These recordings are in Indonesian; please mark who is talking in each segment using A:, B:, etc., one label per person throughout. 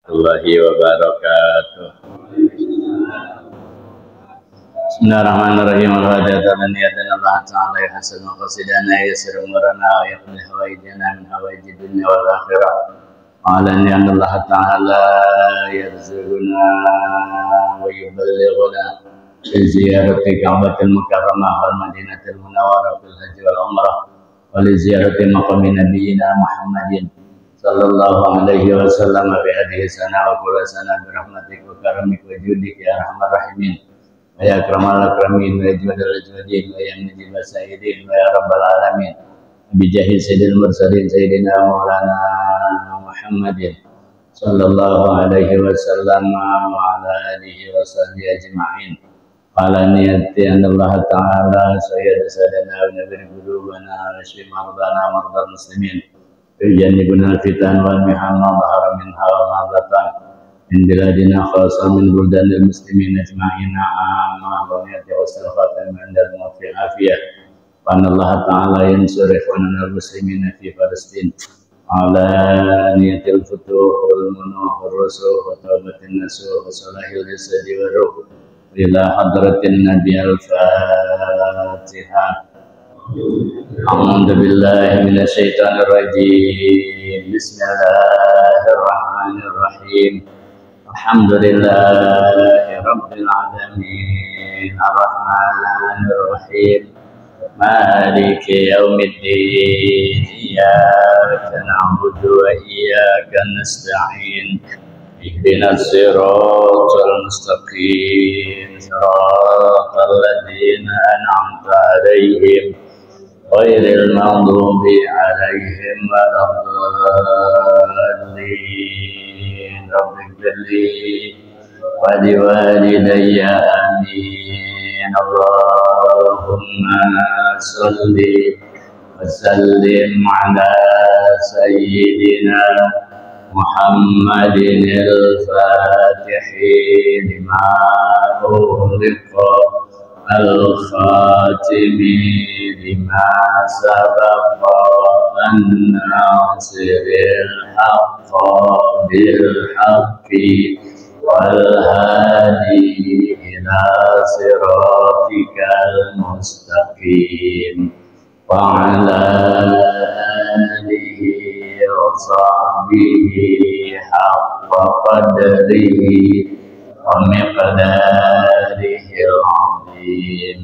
A: Warahmatullahi wabarakatuh. Bismillahirrahmanirrahim. Alhamdulillah niatan Allah Ta'ala ya hasan maqasidana yasir umurana wa yaqdi hawaijana min hawaiji dunya wal akhirah. Ala ni'an Allah Ta'ala yarzuquna wa yuballighuna fi ziyarati Ka'batil Mukarramah wal Madinatil Munawwarah fil haji wal umrah wa li ziyarati maqami nabiyyina Muhammadin sallallahu alaihi wasallam bi hadhihi sana wa kullu sana bi rahmatika wa karamika wa judika ya arhamar rahimin wa ya akramal akramin wa ya ajwadal ajwadin wa ya mujib sayyidin wa ya rabbal alamin bi jahi sayyidil mursalin sayyidina maulana Muhammadin sallallahu alaihi wasallam wa ala alihi wa sahbihi ajma'in wa ala niyati Allah ta'ala sayyid sadana wa nabir qulubana wa shfi mardana mardal muslimin Janibuna fitan wal mihan ma dhahara minha wa ma batan min biladina khasa min buldanil muslimin ajma'ina amma wa niyati wasal khatam min dal mufi afiyah wa Allah ta'ala yansur ikhwanana al-muslimin fi Palestin ala niyatil futuh wal munuh wal rusuh wa taubatin nasuh wa salahil jasadi wa ruh ila hadratin nabi al-fatihah. A'udzu billahi minasyaitonir rajim. Bismillahirrahmanirrahim. Alhamdulillahi rabbil alamin. Arrahmanir rahim. Maliki yaumiddin. Iyyaka na'budu wa iyyaka nasta'in. Ihdinas siratal mustaqim. Siratal ladzina an'amta 'alaihim غير المغضوب عليهم ولا الضالين رب اغفر لي ولوالدي آمين اللهم صل وسلم على سيدنا محمد الفاتح لما أغلق الخاتم لما سبق الناصر الحق بالحق والهادي إلى صراطك المستقيم وعلى آله وصحبه حق قدره ومقداره العظيم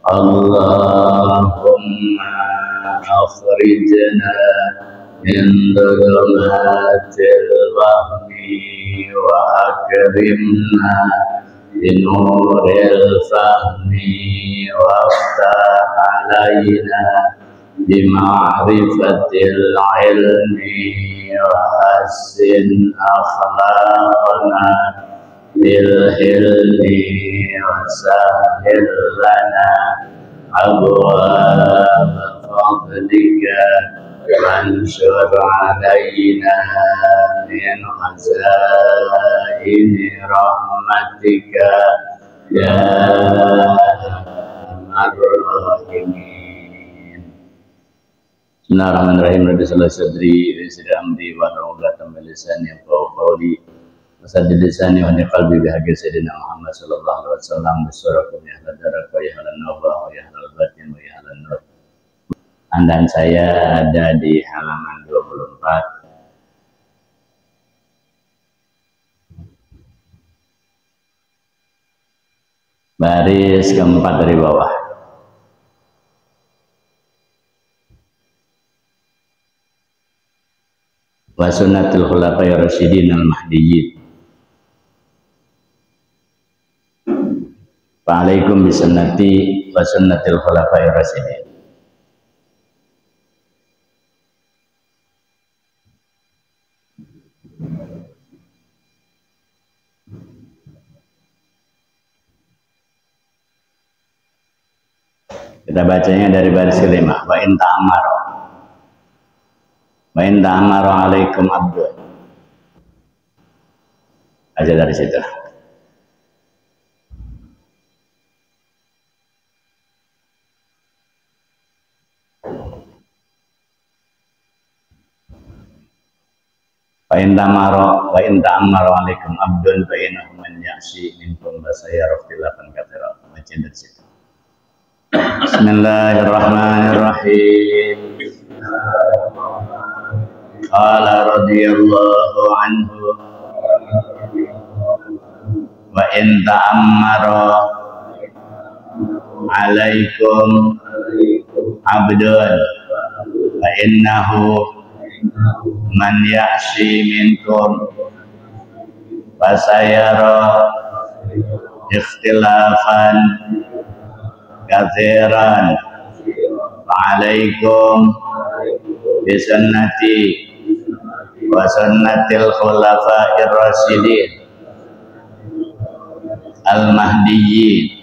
A: اللهم أخرجنا من ظلمات الوهم وأكرمنا بنور الفهم وافتح علينا بمعرفة العلم وحسن أخلاقنا بالحلم وسهل لنا أبواب فضلك وانشر علينا من خزائن رحمتك يا أرحم الراحمين. Bismillahirrahmanirrahim. Rabbi shalli sadri wa yassir amri wa hlul 'uqdatam min lisani yafqahu qawli. Wasadid lisani wa qalbi bihaqqi sayyidina Muhammad sallallahu alaihi wasallam bisurakum ya hadarak wa ya halan nawa wa ya halal batin wa ya halan nur. Andan saya ada di halaman 24 baris keempat dari bawah. Wa sunnatul khulafai rasyidin al-mahdiyyin. Wa'alaikum bisunnati wa sunnatil khulafai rasyidin. Kita bacanya dari baris kelima. Wa in ta'amaro. Wa in ta'amaro alaikum abdu. Aja dari situ. in ta'ammara alaikum abdun fa innahu man ya'shi minkum basayara ikhtilafan katsira. Baca dari situ. Bismillahirrahmanirrahim. Qala radhiyallahu anhu wa in ta'ammara alaikum abdun fa innahu man ya'shi minkum fasayara ikhtilafan katsiran fa'alaikum bisunnati wa sunnatil khulafa'ir rasyidin al-mahdiyyin.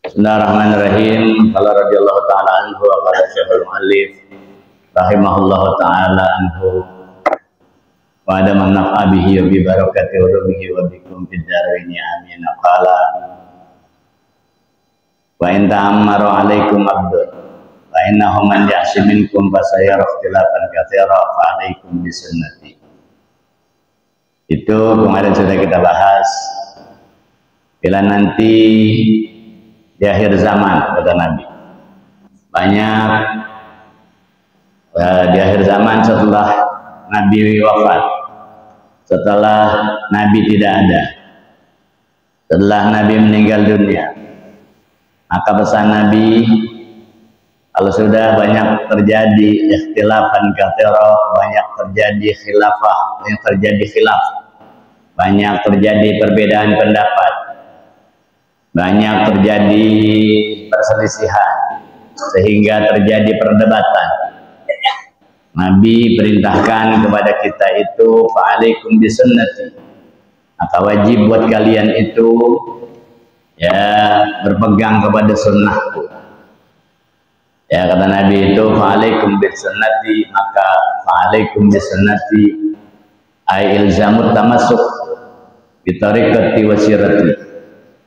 A: Bismillahirrahmanirrahim. Qala radhiyallahu ta'ala anhu wa qala syekhul muallif rahimahullahu ta'ala anhu wa adaman nafa'a bihi wa bi barakati ulumihi wa bikum fid dharaini amin. Qala wa in ta'ammaru alaikum abdun fa innahu man ya'shi minkum fasayara ikhtilafan katsira fa alaikum bisunnati. Itu kemarin sudah kita bahas. Bila nanti di akhir zaman, kata Nabi, banyak di akhir zaman setelah Nabi wafat, setelah Nabi tidak ada, setelah Nabi meninggal dunia, maka pesan Nabi, kalau sudah banyak terjadi ikhtilafan katsira, banyak terjadi khilafah, banyak terjadi khilaf, banyak terjadi perbedaan pendapat, banyak terjadi perselisihan sehingga terjadi perdebatan. Nabi perintahkan kepada kita itu fa'alaikum bisunnati, maka wajib buat kalian itu ya berpegang kepada sunnahku. Ya, kata Nabi itu fa'alaikum bisunnati, maka fa'alaikum bisunnati ay ilzamut tamassuk bi tariqati wa sirati.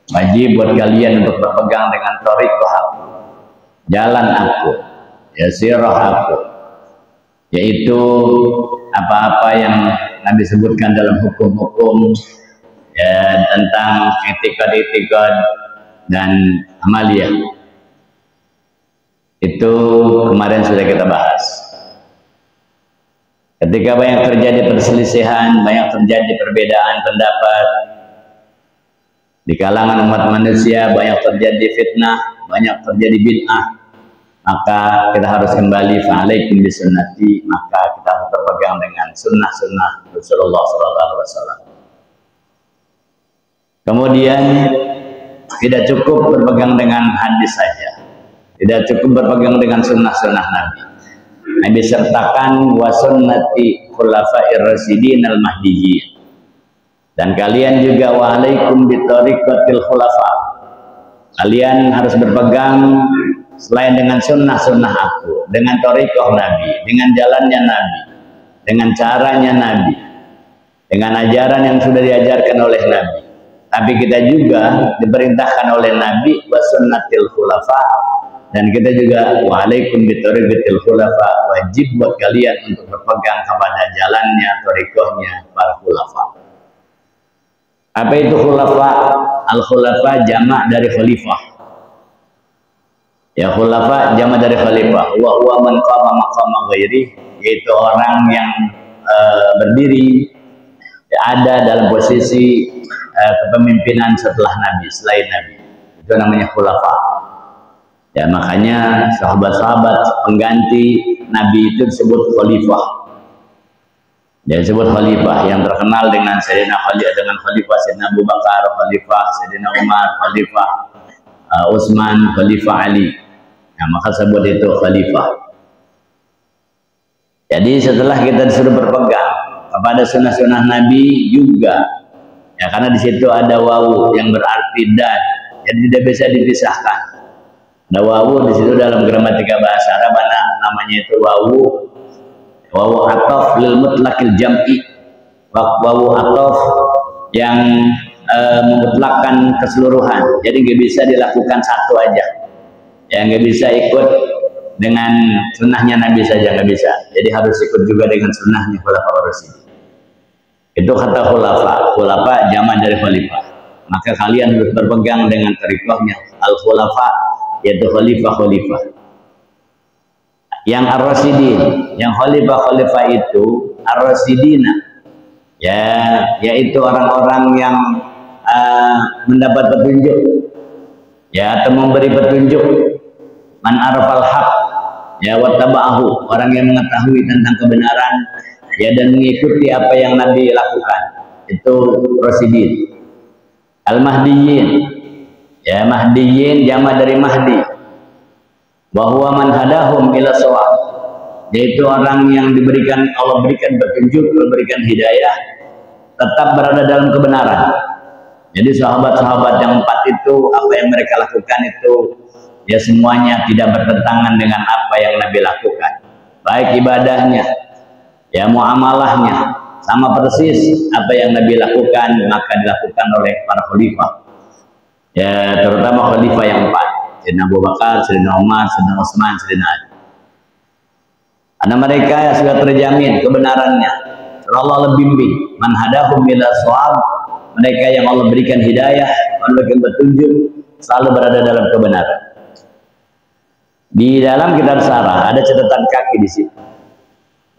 A: Wajib buat kalian untuk berpegang dengan thariqah aku, jalan aku, ya sirah aku, yaitu apa-apa yang Nabi sebutkan dalam hukum-hukum ya tentang etikad-etikad dan amaliyah. Itu kemarin sudah kita bahas. Ketika banyak terjadi perselisihan, banyak terjadi perbedaan pendapat di kalangan umat manusia, banyak terjadi fitnah, banyak terjadi bid'ah, maka kita harus kembali fa'alaikum bisunnati, maka kita harus berpegang dengan sunnah-sunnah Rasulullah SAW. Kemudian tidak cukup berpegang dengan hadis saja, tidak cukup berpegang dengan sunnah-sunnah Nabi. Nabi sertakan wa sunnati khulafa'ir rasyidin al-mahdiyyin. Dan kalian juga wa alaikum bitariqatil khulafa. Kalian harus berpegang selain dengan sunnah-sunnah aku, dengan thariqah Nabi, dengan jalannya Nabi, dengan caranya Nabi, dengan ajaran yang sudah diajarkan oleh Nabi. Tapi kita juga diperintahkan oleh Nabi wa sunnatil khulafa, dan kita juga wa alaikum bitariqatil khulafa, wajib buat kalian untuk berpegang kepada jalannya, thariqahnya para khulafa. Apa itu khulafa? Al-khulafa jamak dari khalifah. Ya, khulafa jamak dari khalifah. Wa huwa man qama maqama ghairi, yaitu orang yang berdiri ada dalam posisi kepemimpinan setelah Nabi, selain Nabi. Itu namanya khulafa. Ya, makanya sahabat-sahabat pengganti Nabi itu disebut khalifah. Dia disebut khalifah, yang terkenal dengan Sayyidina Khalifah Sayyidina Abu Bakar, Khalifah Sayyidina Umar, Khalifah Utsman, Khalifah Ali. Nah, maka sebut itu khalifah. Jadi setelah kita disuruh berpegang kepada sunnah-sunnah Nabi juga, ya, karena di situ ada wawu yang berarti dan, jadi tidak bisa dipisahkan. Ada wawu di situ dalam gramatika bahasa Arab, namanya itu wawu ataf lil mutlaqil jam'i, wawu ataf yang memutlakkan keseluruhan. Jadi nggak bisa dilakukan satu aja, ya, nggak bisa ikut dengan sunnahnya Nabi saja nggak bisa. Jadi harus ikut juga dengan sunnahnya Khulafaur Rasyidin. Itu kata khulafa. Khulafa jama' dari khalifah. Maka kalian harus berpegang dengan tariqahnya al-khulafa, yaitu khalifah-khalifah. Yang ar-rasyidin, yang khalifah-khalifah itu ar-rasyidina, ya, yaitu orang-orang yang mendapat petunjuk, ya, atau memberi petunjuk. Man arafal haq, ya, wattaba'ahu, orang yang mengetahui tentang kebenaran, ya, dan mengikuti apa yang Nabi lakukan, itu rasyidin. Al-mahdiyin, ya, mahdiyin jama' dari mahdi. Bahwa man hadahum ila shawab, yaitu orang yang diberikan Allah berikan petunjuk, memberikan hidayah, tetap berada dalam kebenaran. Jadi sahabat-sahabat yang 4 itu, apa yang mereka lakukan itu, ya, semuanya tidak bertentangan dengan apa yang Nabi lakukan. Baik ibadahnya, ya, muamalahnya, sama persis apa yang Nabi lakukan, maka dilakukan oleh para khalifah. Ya, terutama khalifah yang 4. Sayyidina Abu Bakar, Sayyidina Umar, Sayyidina Utsman, Sayyidina Ali. Karena mereka yang sudah terjamin kebenarannya. Allah lebih bimbing, man hadahum ila shawab, mereka yang Allah berikan hidayah, Allah berikan petunjuk, selalu berada dalam kebenaran. Di dalam kitab Sarah ada catatan kaki di situ.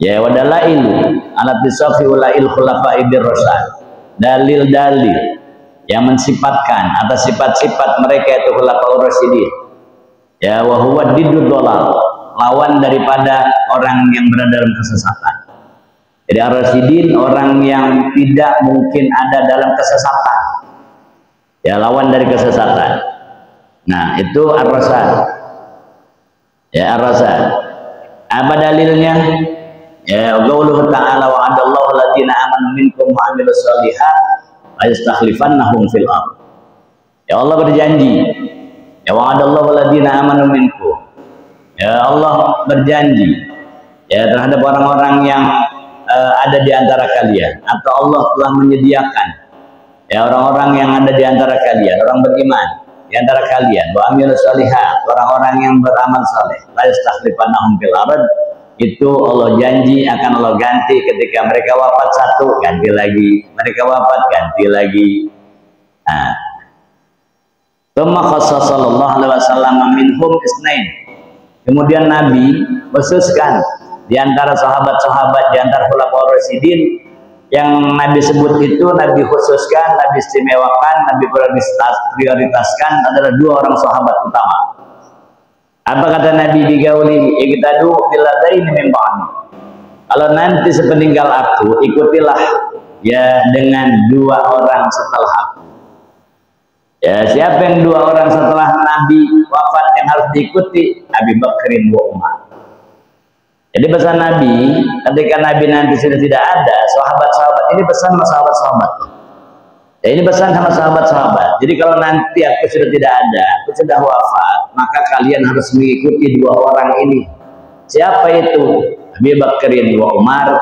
A: Ya, wadalailu alat disafi ulail khulafa'i birrasyad. Dalil-dalil yang mensifatkan atas sifat-sifat mereka itu khulafaur rasyidin. Ya, wa huwa diddud dhalal, lawan daripada orang yang berada dalam kesesatan. Jadi ar-rasyidin orang yang tidak mungkin ada dalam kesesatan. Ya, lawan dari kesesatan. Nah, itu ar-rasyad. Ya, ar-rasyad. Apa dalilnya? Ya, qauluhu ta'ala wa 'adallahu alladziina aamanu minkum wa 'amilus shalihat ayastakhlifannahum fil ardh. Ya, Allah berjanji, ya, wa'adallahu alladziina amanu minkum, ya, Allah berjanji, ya, terhadap orang-orang yang ada di antara kalian, atau Allah telah menyediakan, ya, orang-orang yang ada di antara kalian, orang beriman di antara kalian, wa amilus shalihat, orang-orang yang beramal saleh, ayastakhlifannahum fil ardh. Itu Allah janji akan Allah ganti ketika mereka wafat satu, ganti lagi, mereka wafat ganti lagi. Nah, tsumma khassa sallallahu alaihi wasallam minhum isnain. Kemudian Nabi khususkan di antara sahabat-sahabat, di antara khulafaur rasyidin yang Nabi sebut itu, Nabi khususkan, Nabi istimewakan, Nabi prioritaskan adalah 2 orang sahabat utama. Apa kata Nabi digaulihi, iqtadu billadaini min ba'di. Kalau nanti sepeninggal aku, ikutilah, ya, dengan 2 orang setelah aku. Ya, siapa yang 2 orang setelah Nabi wafat yang harus diikuti? Abu Bakrin wa Umar. Jadi pesan Nabi, ketika Nabi nanti sudah tidak ada, sahabat-sahabat ini pesan sama sahabat-sahabat. Ya, ini pesan sama sahabat-sahabat. Jadi kalau nanti aku sudah tidak ada, aku sudah wafat, maka kalian harus mengikuti 2 orang ini. Siapa itu? Abu Bakrin wa Umar,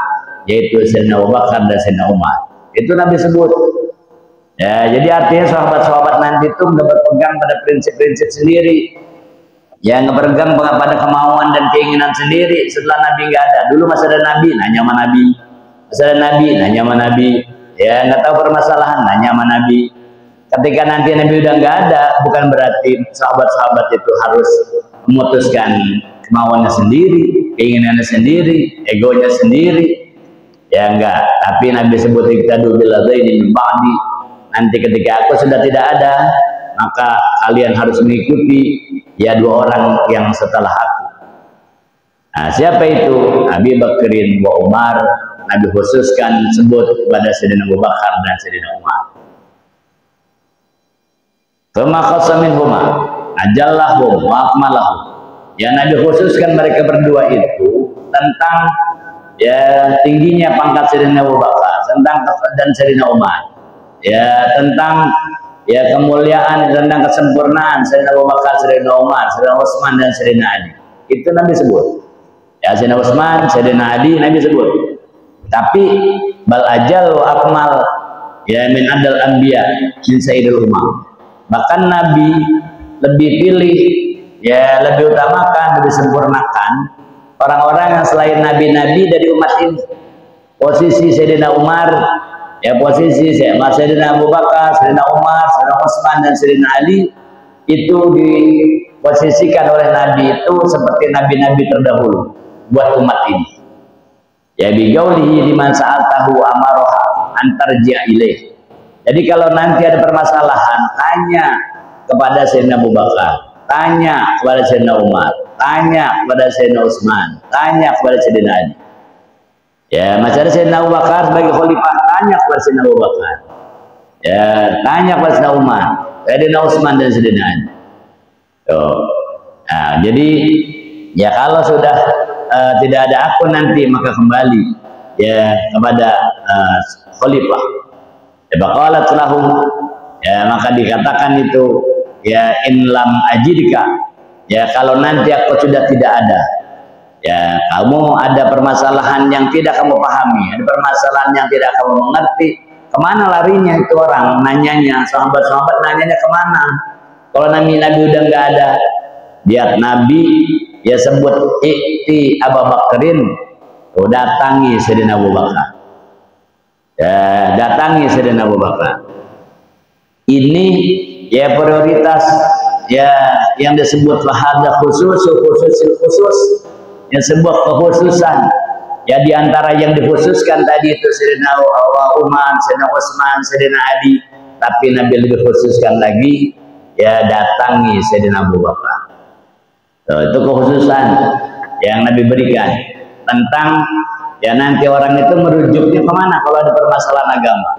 A: yaitu Sayyidina Abu Bakar dan Sayyidina Umar. Itu Nabi sebut. Ya, jadi artinya sahabat-sahabat nanti itu berpegang pada prinsip-prinsip sendiri. Ya, berpegang pada kemauan dan keinginan sendiri setelah Nabi nggak ada. Dulu masih ada Nabi, nanya sama Nabi. Masih ada Nabi, nanya sama Nabi. Ya, nggak tahu permasalahan, nanya sama Nabi. Ketika nanti Nabi udah nggak ada, bukan berarti sahabat-sahabat itu harus memutuskan kemauannya sendiri, keinginannya sendiri, egonya sendiri. Ya, enggak. Tapi Nabi sebut iqtadu billadaini min ba'di. Nanti ketika aku sudah tidak ada, maka kalian harus mengikuti, ya, 2 orang yang setelah aku. Nah, siapa itu? Abu Bakrin wa Umar. Nabi khususkan sebut kepada Sayyidina Abu Bakar dan Sayyidina Umar. Tsumma khassa minhuma ajallahum wa akmalahum. Ya, Nabi khususkan mereka berdua itu tentang, ya, tingginya pangkat Sayyidina Abu Bakar, tentang dan Sayyidina Umar. Ya, tentang, ya, kemuliaan, tentang kesempurnaan Sayyidina Abu Bakar, Sayyidina Umar, Sayyidina Utsman dan Sayyidina Ali. Itu Nabi sebut. Ya, Sayyidina Utsman, Sayyidina Ali Nabi sebut. Tapi bal ajal wa akmal, ya, min adal anbiya min sayyidil umam. Bahkan Nabi lebih pilih, ya lebih utamakan, lebih sempurnakan orang-orang yang selain nabi-nabi dari umat ini. Posisi Sayyidina Umar, ya posisi Sayyidina Abu Bakar, Sayyidina Umar, Sayyidina Utsman dan Sayyidina Ali itu diposisikan oleh Nabi itu seperti nabi-nabi terdahulu buat umat ini. Ya bigaulihi liman sa'altahu amaroha antarji' ilaih. Jadi kalau nanti ada permasalahan, tanya kepada Sayyidina Abu Bakar, tanya kepada Sayyidina Umar, tanya kepada Sayyidina Utsman, tanya kepada Sayyidina Ali. Ya, masih ada Sayyidina Abu Bakar sebagai khalifah, tanya kepada Sayyidina Abu Bakar. Ya, tanya kepada Sayyidina Umar, Sayyidina Utsman dan Sayyidina Ali. Tuh. Nah, jadi ya kalau sudah tidak ada akun nanti maka kembali ya kepada khalifah. Ya baqalat lahum, ya maka dikatakan itu ya in lam ajidka, ya kalau nanti aku sudah tidak ada, ya kamu ada permasalahan yang tidak kamu pahami, ada permasalahan yang tidak kamu mengerti, kemana larinya itu orang nanyanya, sahabat-sahabat nanyanya kemana? Kalau nabi udah nggak ada, lihat Nabi ya sebut ikti Abu Bakrin, oh, datangi Sayyidina Abu Bakar, ya datangi Sayyidina Abu Bakar. Ini ya prioritas ya yang disebut wahada khusus, yang sebuah kekhususan ya diantara yang dikhususkan tadi itu Sayyidina Umar, Sayyidina Utsman, Sayyidina Ali, tapi Nabi lebih khususkan lagi ya datangi Sayyidina Abu Bakar. Itu kekhususan yang Nabi berikan tentang ya nanti orang itu merujuknya kemana kalau ada permasalahan agama,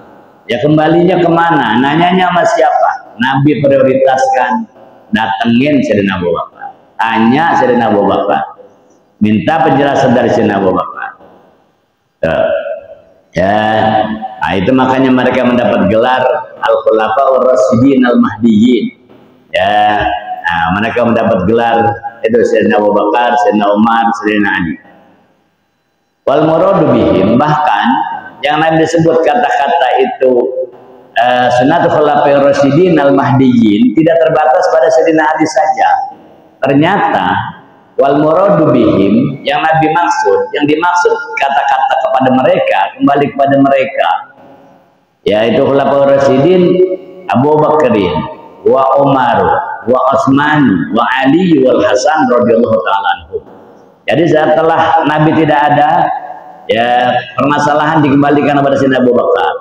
A: ya kembalinya kemana, nanyanya sama siapa. Nabi prioritaskan datengin Sayyidina Abu Bakar, tanya Sayyidina Abu Bakar, minta penjelasan dari Sayyidina Abu Bakar. Ya, nah itu makanya mereka mendapat gelar Al-Khulafaur Rasyidin Al-Mahdiyyin. Ya, nah mereka mendapat gelar itu Sayyidina Abu Bakar, Sayyidina Umar, Sayyidina Ali. Wal muradu bihim, bahkan yang Nabi disebut kata-kata itu Sunnatul Khulafaur Rasyidin Al-Mahdiyyin tidak terbatas pada Sayyidina Ali saja. Ternyata wal muradu bihim yang Nabi maksud, yang dimaksud kata-kata kepada mereka, kembali kepada mereka, yaitu Khulafaur Rasyidin Abu Bakrin wa Umar wa Utsman wa Ali wal Hasan radhiyallahu taala anhu. Jadi setelah Nabi tidak ada, ya permasalahan dikembalikan kepada Sayyidina Abu Bakar,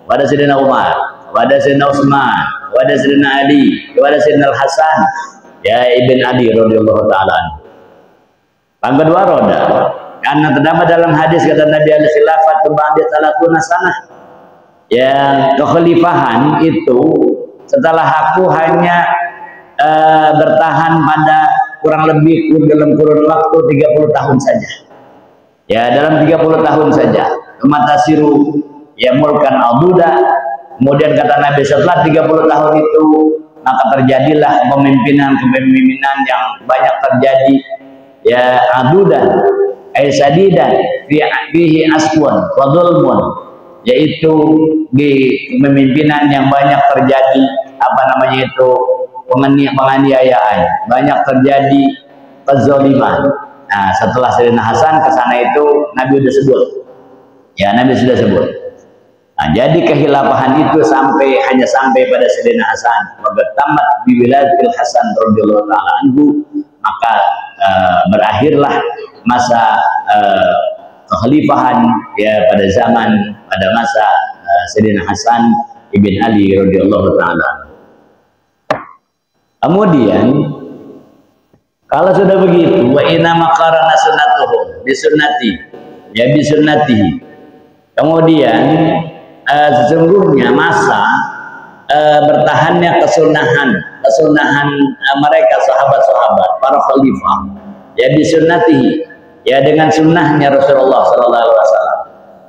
A: kepada Sayyidina Umar, kepada Sayyidina Utsman, kepada Sayyidina Ali, kepada Sayyidina Hasan ya ibn Ali radhiyallahu taala anhu. Yang kedua roda, karena terdapat dalam hadis kata Nabi al-khilafat ba'da 30 sanah, ya kekhalifahan itu setelah aku hanya bertahan pada kurang lebih dalam kurun waktu 30 tahun saja. Ya dalam 30 tahun saja. Matasiru ya mulkan aduda. Kemudian kata Nabi setelah 30 tahun itu maka terjadilah kepemimpinan yang banyak terjadi ya adudan aisadidan fihi aswan wa dhulmun, yaitu di kepemimpinan yang banyak terjadi apa namanya itu penganiayaan, banyak terjadi kezaliman. Nah, setelah Sayyidina Hasan ke sana itu Nabi sudah sebut. Ya, Nabi sudah sebut. Nah, jadi kehilafahan itu hanya sampai pada Sayyidina Hasan. Maka tamat bi wilayatil Hasan radhiyallahu taala anhu, maka berakhirlah masa kekhalifahan ya pada masa Sayyidina Hasan ibn Ali radhiyallahu taala. Kemudian kalau sudah begitu, wa inna maqarana sunnatuhum bisunnati, ya bisunnatihi. Kemudian sesungguhnya masa bertahannya kesunahan mereka sahabat-sahabat para khalifah, ya bisunnatihi, ya dengan sunnahnya Rasulullah sallallahu alaihi wasallam,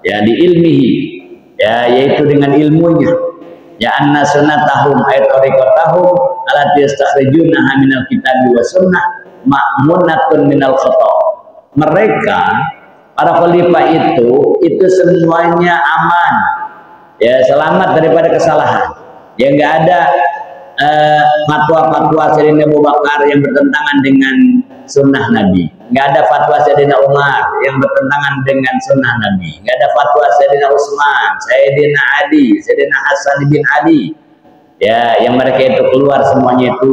A: ya di ilmihi, ya yaitu dengan ilmunya, ya anna sunnatahum ay tariqatahum allati yastakhrijunaha minal kitabi wa sunnah ma'munatun minal khata. Mereka para khalifah itu semuanya aman, ya selamat daripada kesalahan, ya enggak ada fatwa-fatwa Sayyidina Abu Bakar yang bertentangan dengan sunnah Nabi. Nggak ada fatwa Sayyidina Umar yang bertentangan dengan sunnah Nabi. Nggak ada fatwa Sayyidina Utsman, Sayyidina Ali, Sayyidina Hasan bin Ali. Ya, yang mereka itu keluar semuanya itu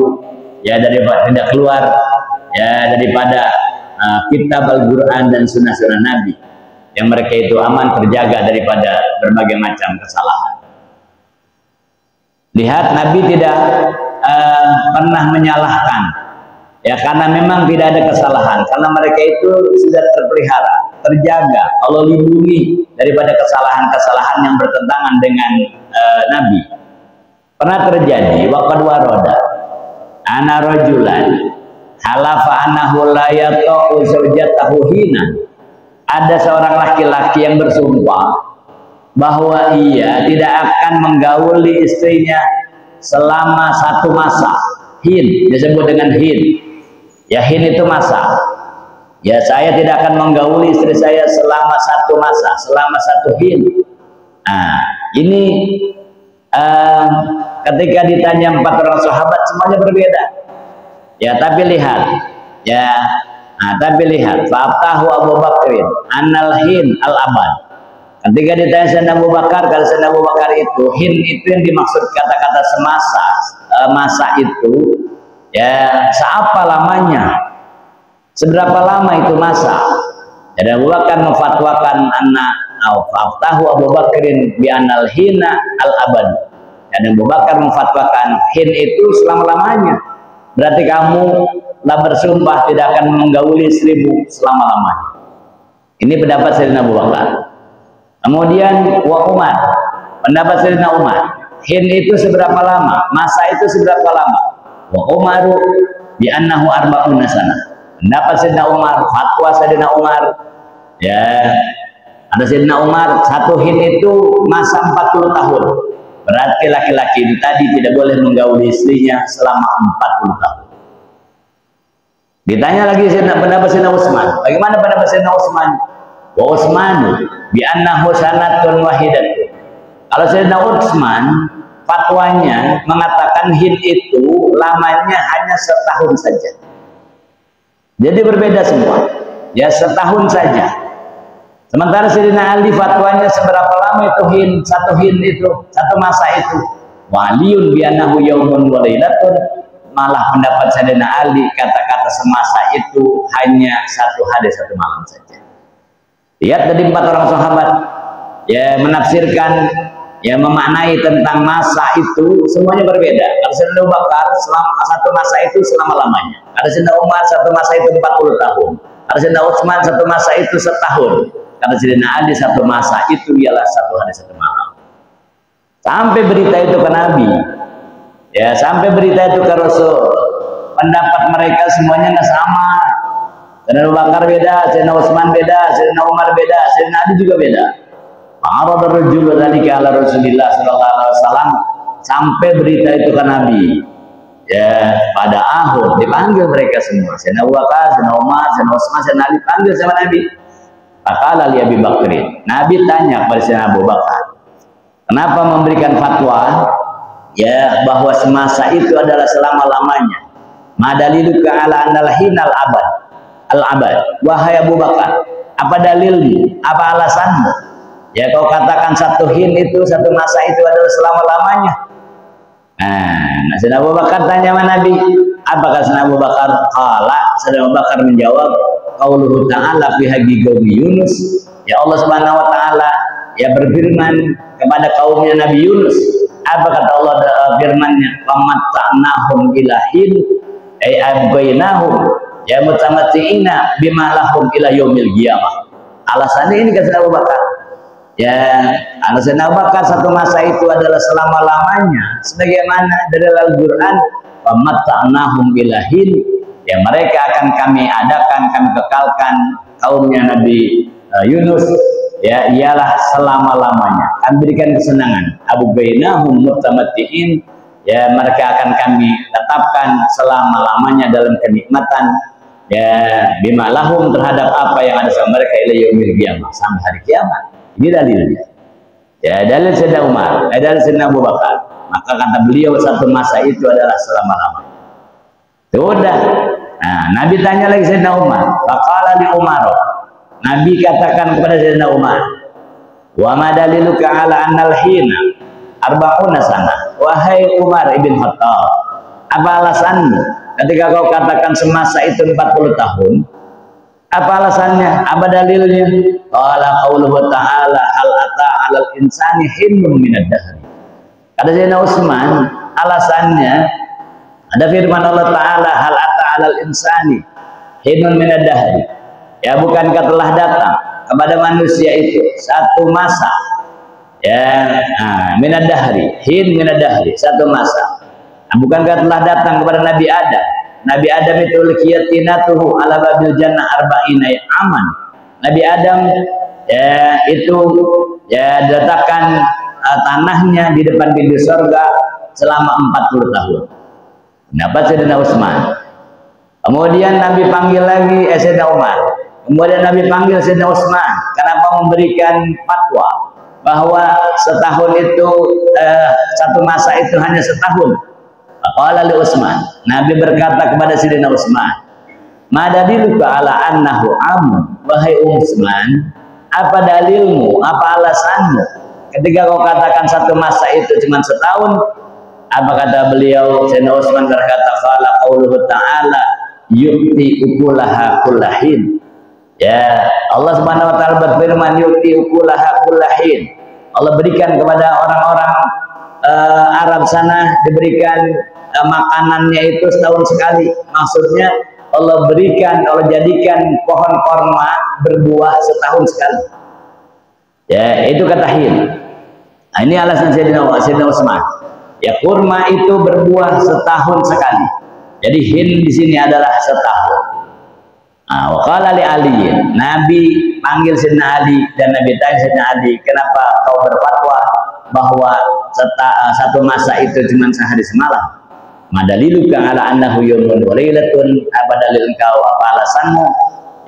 A: ya daripada tidak keluar ya daripada kitab Al-Quran dan sunnah-sunnah Nabi. Yang mereka itu aman terjaga daripada berbagai macam kesalahan. Lihat, Nabi tidak pernah menyalahkan ya, karena memang tidak ada kesalahan, karena mereka itu sudah terpelihara, terjaga, Allah lindungi daripada kesalahan-kesalahan yang bertentangan dengan Nabi. Pernah terjadi waqad waroda ana rajulan halafa annahu la yata'u zawjatahu hina. Ada seorang laki-laki yang bersumpah bahwa ia tidak akan menggauli istrinya selama satu masa. Hin disebut dengan hin. Ya, hin itu masa. Ya, saya tidak akan menggauli istri saya selama satu masa, selama satu hin. Nah, ini ketika ditanya 4 orang sahabat semuanya berbeda. Ya, tapi lihat. Ya, tapi lihat. Fa'atahu Abu Bakrin anal hin al-abad. Ketika ditanya Sayyidina Abu Bakar, kalau Sayyidina Abu Bakar itu hin itu yang dimaksud kata-kata semasa, masa itu ya seapa lamanya, seberapa lama itu masa. Jadi Abu Bakar memfatwakan anak fa'atahu Abu Bakrin bi anal hina al-abad. Dan Abu Bakar memfatwakan hin itu selama-lamanya. Berarti kamu lah bersumpah tidak akan menggauli istrimu selama-lamanya. Ini pendapat Sayyidina Abu Bakar. Kemudian wa Umar, pendapat Sayyidina Umar, hin itu seberapa lama, masa itu seberapa lama. Wa Umaru bi annahu arba'una sanah. Pendapat Sayyidina Umar, fatwa Sayyidina Umar, ya ada Sayyidina Umar, satu hin itu masa 40 tahun. Berarti laki-laki itu tadi tidak boleh menggauli istrinya selama 40 tahun. Ditanya lagi pendapat Sayyidina Utsman. Bagaimana pendapat Sayyidina Utsman? Wa Utsmanu bi annahu sanatun wahidatun. Kalau Sayyidina Utsman fatwanya mengatakan hin itu lamanya hanya setahun saja. Jadi berbeda semua. Ya, setahun saja. Sementara Sayyidina Ali fatwanya seberapa lama itu hin, satu hin itu, satu masa itu. Waliyun bi annahu yaumun wa lailatun. Malah pendapat Sayyidina Ali kata-kata semasa itu hanya satu hari satu malam saja. Lihat tadi 4 orang sahabat ya menafsirkan, ya memaknai tentang masa itu semuanya berbeda. Kalau Sayyidina Abu Bakar selama satu masa itu selama-lamanya. Ada Sayyidina Umar satu masa itu 40 tahun. Ada Sayyidina Utsman satu masa itu setahun. Ada Sayyidina Ali satu masa itu ialah satu hari satu malam. Sampai berita itu ke Nabi. Ya, sampai berita itu ke Rasul. Pendapat mereka semuanya nggak sama. Sayyidina Abu Bakar beda, Sayyidina Utsman beda, Sayyidina Umar beda, Sayyidina Ali juga beda. Ma'arada rajul dzalika ala Rasulillah sallallahu alaihi wasallam, sampai berita itu ke Nabi. Ya, pada akhir dipanggil mereka semua. Sayyidina Abu Bakar, Sayyidina Umar, Sayyidina Utsman, Sayyidina Ali panggil sama Nabi. Faqala li Abi Bakrin. Nabi tanya kepada Sayyidina Abu Bakar, kenapa memberikan fatwa ya bahwa semasa itu adalah selama-lamanya? Madaliluka ala annal hinal abad. Al-abad. Wahai Abu Bakar, apa dalilmu? Apa alasanmu? Ya kau katakan satu hin itu, satu masa itu adalah selama-lamanya. Nah, Sayyidina Abu Bakar tanya sama Nabi. Apakah Sayyidina Abu Bakar? Qala, Sayyidina Abu Bakar menjawab, qauluhu ta'ala fi haqqi qaumi Yunus. Ya Allah Subhanahu wa taala ya berfirman kepada kaumnya Nabi Yunus. Apa kata Allah firman-Nya? Famatta'nahum ilahin ay abqainahum ya mutamatti'ina bima lahum ila yaumil qiyamah. Alasannya ini kata Abu Bakar. Ya, alasan Abu Bakar satu masa itu adalah selama-lamanya sebagaimana dari Al-Qur'an, famatta'nahum ilahin, ya mereka akan kami adakan, kami kekalkan kaumnya Nabi Yunus, ya ialah selama-lamanya. Kami berikan kesenangan. Abu bainahum mutamatti'in, ya mereka akan kami tetapkan selama-lamanya dalam kenikmatan, ya bima lahum terhadap apa yang ada sama mereka ila yaumil qiyamah, sampai hari kiamat. Ini dalilnya. Ya, dalil Sayyidina Umar, dalil Sayyidina Abu Bakar. Maka kata beliau satu masa itu adalah selama-lamanya. Sudah. Nah, Nabi tanya lagi Sayyidina Umar. Faqala li Umar. Nabi katakan kepada Sayyidina Umar, wa ma daliluka ala annal hina arba'una sana. Wahai Umar ibn Khattab, apa alasanmu ketika kau katakan semasa itu 40 tahun? Apa alasannya? Apa dalilnya? Qala qauluhu ta'ala hal ata 'alal insani hinun minad dahr. Kata Sayyidina Utsman, alasannya ada firman Allah Ta'ala hal ata 'alal insani hinun minad dahr. Ya, bukankah telah datang kepada manusia itu satu masa, ya, minad dahri, hin minad dahri, satu masa. Bukankah telah datang kepada Nabi Adam? Nabi Adam itu liqiyatinatuhu ala babil jannah arba'ina aman. Nabi Adam, ya, itu ya diletakkan tanahnya di depan pintu surga selama 40 tahun. Dapat Sayyidina Utsman. Kemudian Nabi panggil lagi Sayyidina Umar. Kemudian Nabi panggil Sayyidina Utsman. Kenapa memberikan fatwa bahwa setahun itu satu masa itu hanya setahun? Qala li Utsman. Nabi berkata kepada Sayyidina Utsman, "Ma daliluka ala annahu amun?" Wahai Utsman, apa dalilmu, apa alasanmu ketika kau katakan satu masa itu cuma setahun? Apa kata beliau? Sayyidina Utsman berkata, "Qala qauluhu ta'ala yu'ti ukulaha kullahin." Ya, Allah Subhanahu wa taala berfirman yu'ti ukulaha kullahin. Allah berikan kepada orang-orang Arab sana, diberikan makanannya itu setahun sekali. Maksudnya Allah berikan, Allah jadikan pohon korma berbuah setahun sekali. Ya, itu kata hin. Nah, ini alasan Sayyidina Utsman. Ya, kurma itu berbuah setahun sekali. Jadi hin di sini adalah setahun. Wa qala li Ali, Nabi panggil Sayyidina Ali dan Nabi tanya Sayyidina Ali, kenapa kau berfatwa bahwa satu masa itu cuma sehari semalam? Madaliluka ala annahu yawmun wa lailatun. Apa dalil engkau, apa alasanmu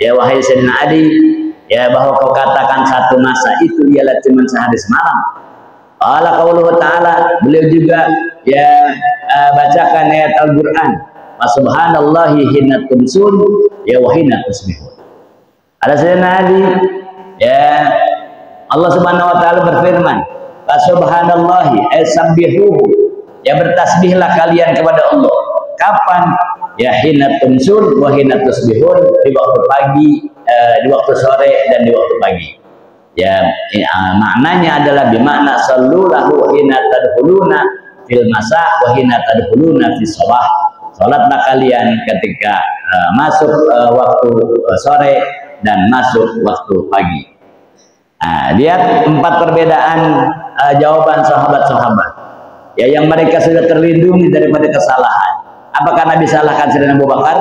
A: ya wahai Sayyidina Ali, ya bahwa kau katakan satu masa itu ialah cuma sehari semalam? Qala qauluhu ta'ala, beliau juga ya bacakan ayat Al-Qur'an, wa subhanallahi hina tumsun ya wa hina tusbihun. Ada Sayyidina Ali, ya Allah Subhanahu wa taala berfirman, fa subhanallahi sabbihuhu, ya bertasbihlah kalian kepada Allah. Kapan? Ya hina tumsun wa hina tusbihun, di waktu pagi, di waktu sore dan di waktu pagi. Ya, maknanya adalah bimakna sallulahu hina tadkhuluna fil masa wa hina tadkhuluna fis sabah. Salatlah kalian ketika masuk waktu sore dan masuk waktu pagi. Lihat 4 perbedaan jawaban sahabat-sahabat, ya, yang mereka sudah terlindungi daripada kesalahan. Apakah Nabi salahkan Sayyidina Abu Bakar?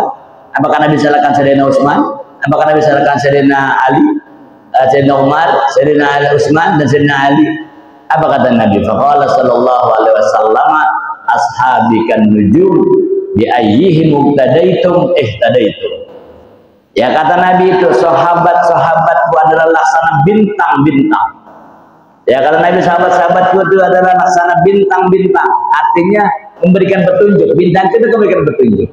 A: Apakah Nabi salahkan Sayyidina Utsman? Apakah Nabi salahkan Sayyidina Ali, Sayyidina Umar, Sayyidina Ali, Utsman dan Sayyidina Ali? Apa kata Nabi? Faqala sallallahu alaihi wasallam, ashabi kan nujum bi ayyihi muqtadaitum ihtadaitum. Ya, kata Nabi itu, sahabat-sahabatku adalah laksana bintang-bintang. Ya, kata Nabi, sahabat-sahabatku itu adalah laksana bintang-bintang. Artinya memberikan petunjuk. Bintang itu memberikan petunjuk.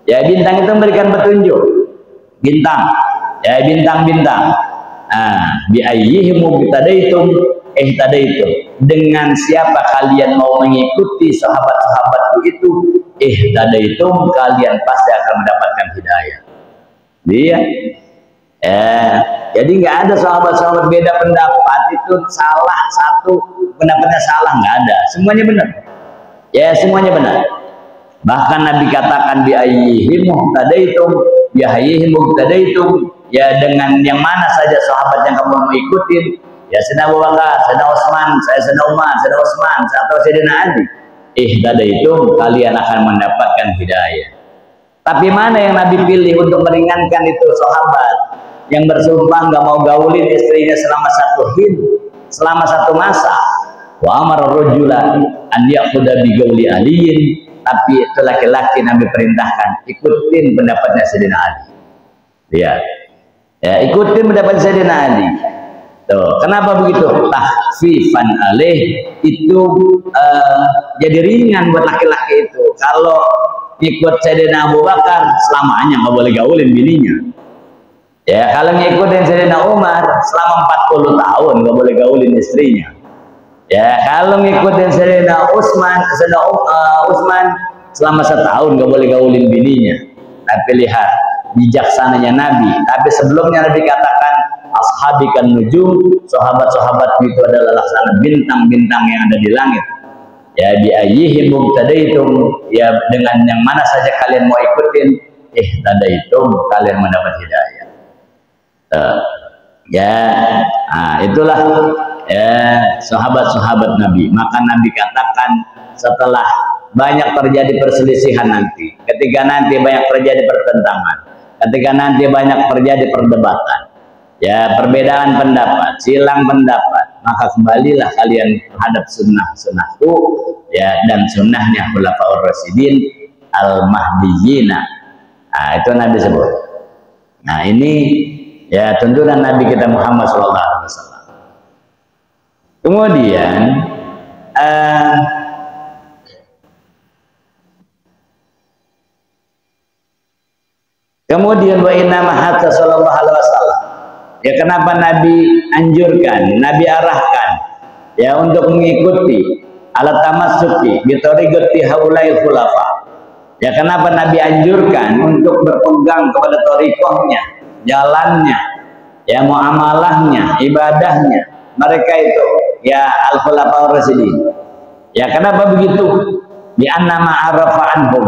A: Ya, bintang itu memberikan petunjuk. Bintang. Ya, bintang-bintang. Bi ayyihi muqtadaitum ihtadaitum. Dengan siapa kalian mau mengikuti sahabat-sahabatku itu, ihtadaitum, kalian pasti akan mendapatkan hidayah. Iya. Jadi nggak ada sahabat-sahabat beda pendapat itu salah, satu pendapatnya salah, nggak ada. Semuanya benar. Ya, semuanya benar. Bahkan Nabi katakan bi ayyihi muhtadaitum, bi ayyihi muhtadaitum, ya dengan yang mana saja sahabat yang kamu mau ikutin, ya Sayyidina Abu Bakar, Sayyidina Utsman, Sayyidina Umar, Sayyidina Utsman, atau Sayyidina Ali, ihtadaitum, kalian akan mendapatkan hidayah. Tapi mana yang Nabi pilih untuk meringankan itu? Sahabat yang bersumpah nggak mau gaulin istrinya selama selama satu masa. Wa amara rajula an ya'khudha bi gauli aliyin, tapi itu laki-laki Nabi perintahkan ikutin pendapatnya Sayyidina Ali. Ya, ikutin pendapat Sayyidina Ali. Tuh, kenapa begitu? Tahfifan alaih, itu jadi ringan buat laki-laki itu. Kalau ikut Sayyidina Abu Bakar selamanya nggak boleh gaulin bininya. Ya, kalau ngikutin Sayyidina Umar selama 40 tahun nggak boleh gaulin istrinya. Ya, kalau ngikutin Sayyidina Utsman selama setahun nggak boleh gaulin bininya. Tapi lihat bijaksananya Nabi. Tapi sebelumnya Nabi katakan ashabikan nujum, sahabat-sahabatku itu adalah laksana bintang-bintang yang ada di langit. Ya, bi ayyihim mubtadaitum, ya dengan yang mana saja kalian mau ikutin, tadaitum, kalian mendapat hidayah. Ya, itulah ya sahabat-sahabat Nabi. Maka Nabi katakan setelah banyak terjadi perselisihan nanti, ketika nanti banyak terjadi pertentangan, ketika nanti banyak terjadi perdebatan, ya perbedaan pendapat, silang pendapat, maka kembalilah kalian terhadap sunnahku, ya, dan sunnahnya khulafaur rasyidin al-mahdiyina. Itu Nabi sebut. Nah, ini ya tuntunan Nabi kita Muhammad SAW. Kemudian wa inna mahatta sallallahu alaihi wasallam. Ya, kenapa Nabi anjurkan, Nabi arahkan ya untuk mengikuti alat tamassuki bi tariqati haulai khulafa. Ya, kenapa Nabi anjurkan untuk berpegang kepada thariqahnya, jalannya, ya muamalahnya, ibadahnya mereka itu ya al-khulafa ar-rasyidin. Ya, kenapa begitu? Bi anna ma'arafa anhum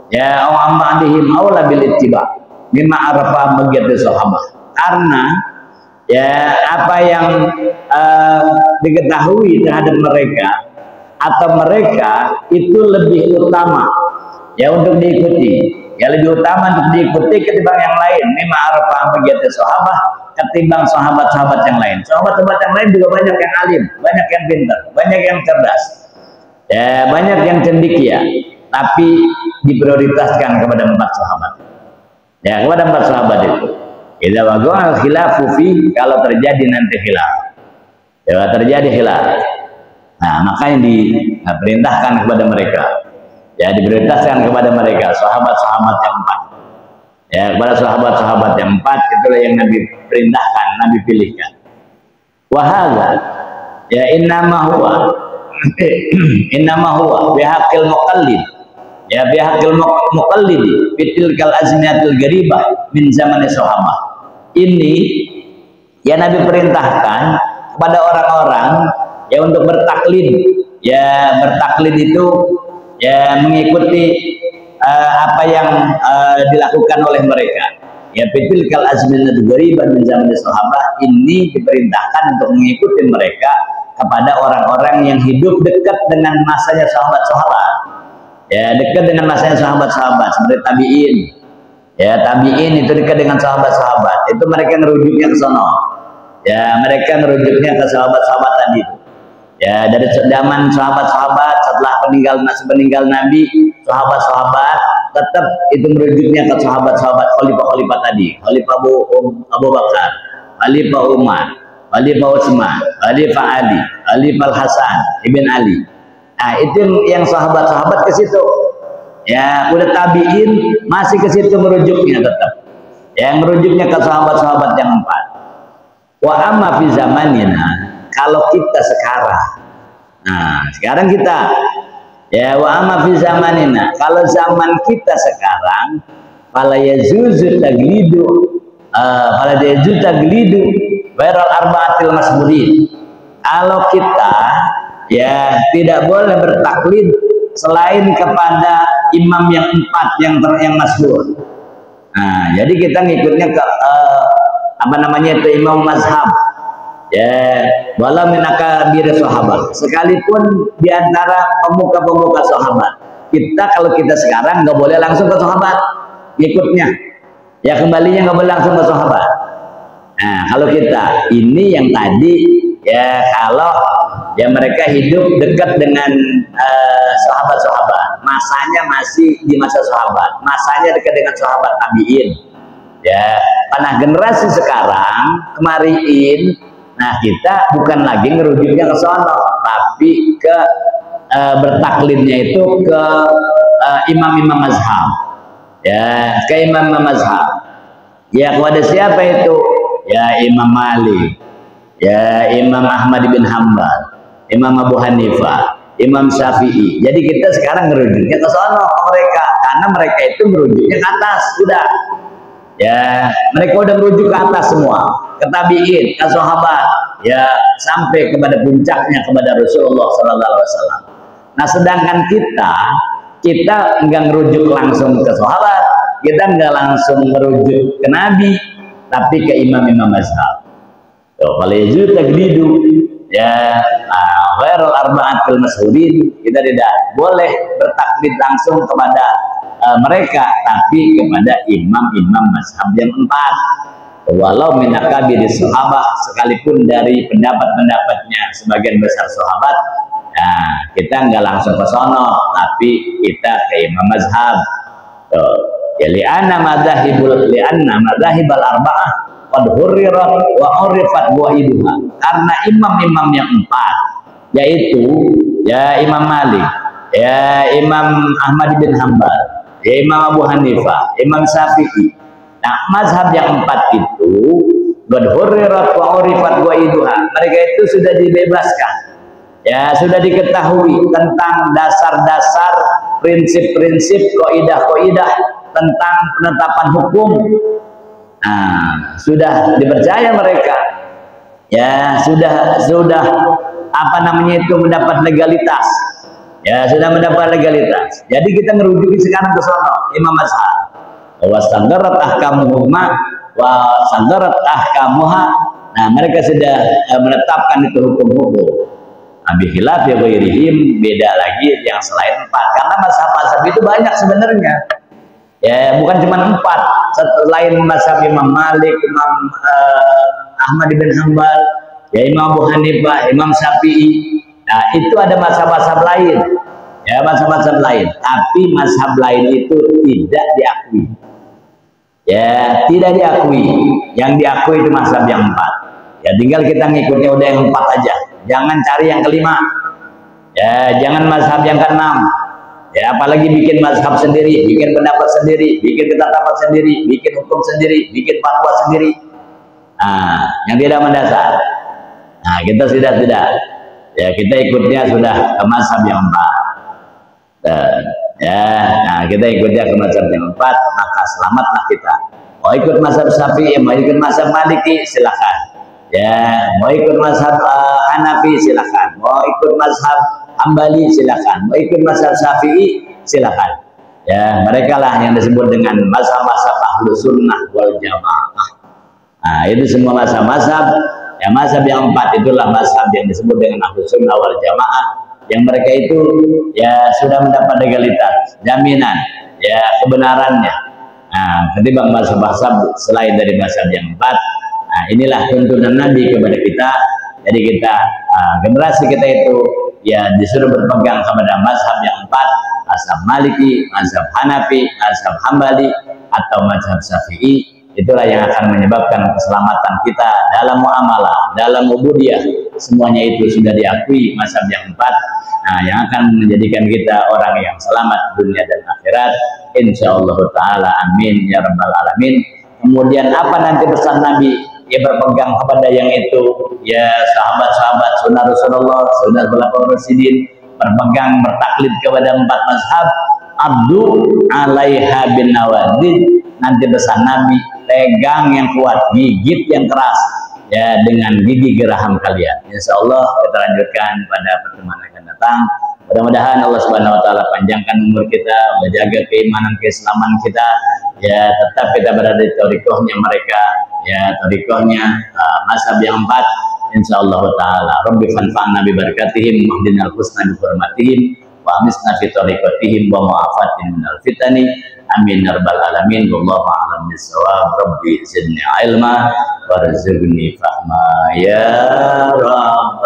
A: ya amadihim aula bil ittiba mimma arafa begitu sahabat. Karena ya apa yang diketahui terhadap mereka atau mereka itu lebih utama ya untuk diikuti, ya lebih utama untuk diikuti ketimbang yang lain, mimma arafa begitu sahabat, ketimbang sahabat-sahabat yang lain. Sahabat-sahabat yang lain juga banyak yang alim, banyak yang pintar, banyak yang cerdas, ya banyak yang cendekia, tapi diprioritaskan kepada 4 sahabat. Ya, kepada 4 sahabat itu. Idza waqa'a khilafu fi, kalau terjadi nanti khilaf. Ya, terjadi khilaf. Nah, makanya diperintahkan kepada mereka. Ya, diprioritaskan kepada mereka sahabat-sahabat yang 4. Ya, kepada sahabat-sahabat yang 4 itulah yang Nabi perintahkan, Nabi pilihkan. Wa hadza ya innama huwa bihaqqil muqallid. Ya, bihaqil muqallidi fitilkal azmiyatil garibah min zaman sahabat. Ini ya Nabi perintahkan kepada orang-orang ya untuk bertaklid. Ya, bertaklid itu ya mengikuti apa yang dilakukan oleh mereka. Ya, fitilkal azmiyatil garibah min zaman sahabat, ini diperintahkan untuk mengikuti mereka kepada orang-orang yang hidup dekat dengan masanya sahabat-sahabat. Ya, dekat dengan masanya sahabat-sahabat seperti tabi'in. Ya, tabi'in itu dekat dengan sahabat-sahabat. Itu mereka ngerujuknya ke sana. Ya, mereka ngerujuknya ke sahabat-sahabat tadi. Ya, dari zaman sahabat-sahabat setelah peninggal Nabi, sahabat-sahabat tetap itu merujuknya ke sahabat-sahabat khalifah-khalifah tadi. Khalifah Abu Bakar, Khalifah Umar, Khalifah Utsman, Khalifah Ali, Khalifah Hasan ibn Ali. Nah, itu yang sahabat-sahabat ke situ. Ya, udah tabi'in masih ke situ merujuknya tetap. Ya, merujuknya ke sahabat-sahabat yang 4. Wa amma fi zamanina, kalau kita sekarang. Nah, sekarang kita ya wa amma fi zamanina, kalau zaman kita sekarang fala yajuzu taglidu wairal arba'atil masburin. Kalau kita ya tidak boleh bertaklid selain kepada imam yang 4 yang masyhur. Nah, jadi kita ngikutnya ke apa namanya itu imam mazhab. Ya, wala min akabir sahabat. Sekalipun di antara pemuka-pemuka sahabat. Kita kalau kita sekarang nggak boleh langsung ke sahabat ngikutnya. Ya, kembalinya nggak boleh langsung ke sahabat. Nah, kalau kita ini yang tadi ya kalau ya mereka hidup dekat dengan sahabat-sahabat, masanya masih di masa sahabat, masanya dekat dengan sahabat tabi'in. Ya, panah generasi sekarang kemariin Nah kita bukan lagi ngerujuknya ke sono, tapi ke bertaklidnya itu ke imam-imam mazhab, ya ke imam-imam mazhab. Ya kepada siapa itu? Ya Imam Malik, ya Imam Ahmad bin Hambal, Imam Abu Hanifah, Imam Syafi'i. Jadi kita sekarang merujuknya ke sono mereka, karena mereka itu merujuknya ke atas sudah. Ya mereka udah merujuk ke atas semua, ke tabi'in, ke sahabat, ya sampai kepada puncaknya kepada Rasulullah Sallallahu Alaihi Wasallam. Nah sedangkan kita enggak merujuk langsung ke sahabat, kita enggak langsung merujuk ke Nabi, tapi ke imam-imam mazhab. Kalau yajuz taqlidu ya ghairul arba'atil mashhurin, kita tidak boleh bertaklid langsung kepada mereka, tapi kepada imam-imam mazhab yang 4. Walau min akabiris sahabah, sekalipun dari pendapat-pendapatnya sebagian besar sahabat, nah kita nggak langsung ke sono, tapi kita ke imam mazhab. Ya li'anna madzahibal arba'ah qad hurrirat wa urifat bu'iduha, karena imam-imam yang 4 yaitu ya Imam Malik, ya Imam Ahmad bin Hambal, ya Imam Abu Hanifah, Imam Syafi'i. Nah mazhab yang 4 itu qad hurrirat wa urifat bu'iduha, mereka itu sudah dibebaskan, ya sudah diketahui tentang dasar-dasar, prinsip-prinsip, kaidah-kaidah tentang penetapan hukum. Nah, sudah dipercaya mereka, ya sudah apa namanya itu mendapat legalitas, ya sudah mendapat legalitas. Jadi kita merujuk sekarang ke sono imam mazhab. Wa sanggarat ahkamuhuma wa sanggarat ahkamuha. Nah mereka sudah menetapkan itu hukum-hukum. Nabi khilaf ya ghairihim, beda lagi yang selain 4, karena mazhab-mazhab itu banyak sebenarnya. Ya bukan cuma 4, selain mazhab Imam Malik, Imam Ahmad bin Hambal, ya Imam Abu Hanifah, Imam Syafi'i. Nah itu ada mazhab-mazhab lain, ya mazhab-mazhab lain, tapi mazhab lain itu tidak diakui, ya tidak diakui. Yang diakui itu mazhab yang 4, ya tinggal kita ngikutnya udah yang 4 aja, jangan cari yang kelima, ya jangan mazhab yang ke-6. Ya apalagi bikin mazhab sendiri, bikin pendapat sendiri, bikin ketetapan sendiri, bikin hukum sendiri, bikin fatwa sendiri. Nah, yang tidak mendasar. Nah, kita sudah tidak. Ya, kita ikutnya sudah ke mazhab yang 4. Ya, nah kita ikutnya ke mazhab yang 4, maka selamatlah kita. Mau ikut mazhab Syafi'i, mau ikut mazhab Maliki, silakan. Ya, mau ikut mazhab Hanafi, silakan. Mau ikut mazhab Hambali, silakan. Mau ikut mazhab Syafi'i, silakan. Ya, mereka lah yang disebut dengan mazhab-mazhab Ahlus Sunnah wal Jamaah. Nah, itu semua mazhab-mazhab. Ya, mazhab yang 4 itulah mazhab yang disebut dengan Ahlus Sunnah wal Jamaah, yang mereka itu ya sudah mendapat legalitas, jaminan, ya kebenarannya. Nah, ketimbang mazhab-mazhab selain dari mazhab yang 4. Nah, inilah tuntunan Nabi kepada kita. Jadi kita generasi kita itu ya disuruh berpegang kepada mazhab yang 4, mazhab Maliki, mazhab Hanafi, mazhab Hambali, atau mazhab Syafi'i. Itulah yang akan menyebabkan keselamatan kita dalam muamalah, dalam ubudiyah. Semuanya itu sudah diakui mazhab yang 4. Nah, yang akan menjadikan kita orang yang selamat dunia dan akhirat, insyaallah taala. Amin ya rabbal alamin. Kemudian apa nanti pesan Nabi? Ya berpegang kepada yang itu, ya sahabat-sahabat sunnah Rasulullah, sunnah khulafaur rasyidin, berpegang bertaklid kepada 4 mazhab. Abdu alaiha bin nawadid, nanti pesan Nabi, pegang yang kuat, gigit yang keras, ya dengan gigi geraham kalian. Insyaallah kita lanjutkan pada pertemuan akan datang. Mudah-mudahan Allah Subhanahu wa taala panjangkan umur kita, menjaga keimanan, keislaman kita, ya tetap kita berada di thariqahnya mereka, ya thariqahnya mazhab yang 4, insyaallah taala. Rabbi fanfa'na bi barakatihim wahdinal husna bi hurmatihim wa amisna fi thariqatihim wa ma'afatin minal fitani. Amin ya rabbal alamin. Wallahu a'lam bissawab. Rabbi zidni ilma warzuqni fahma ya rabb.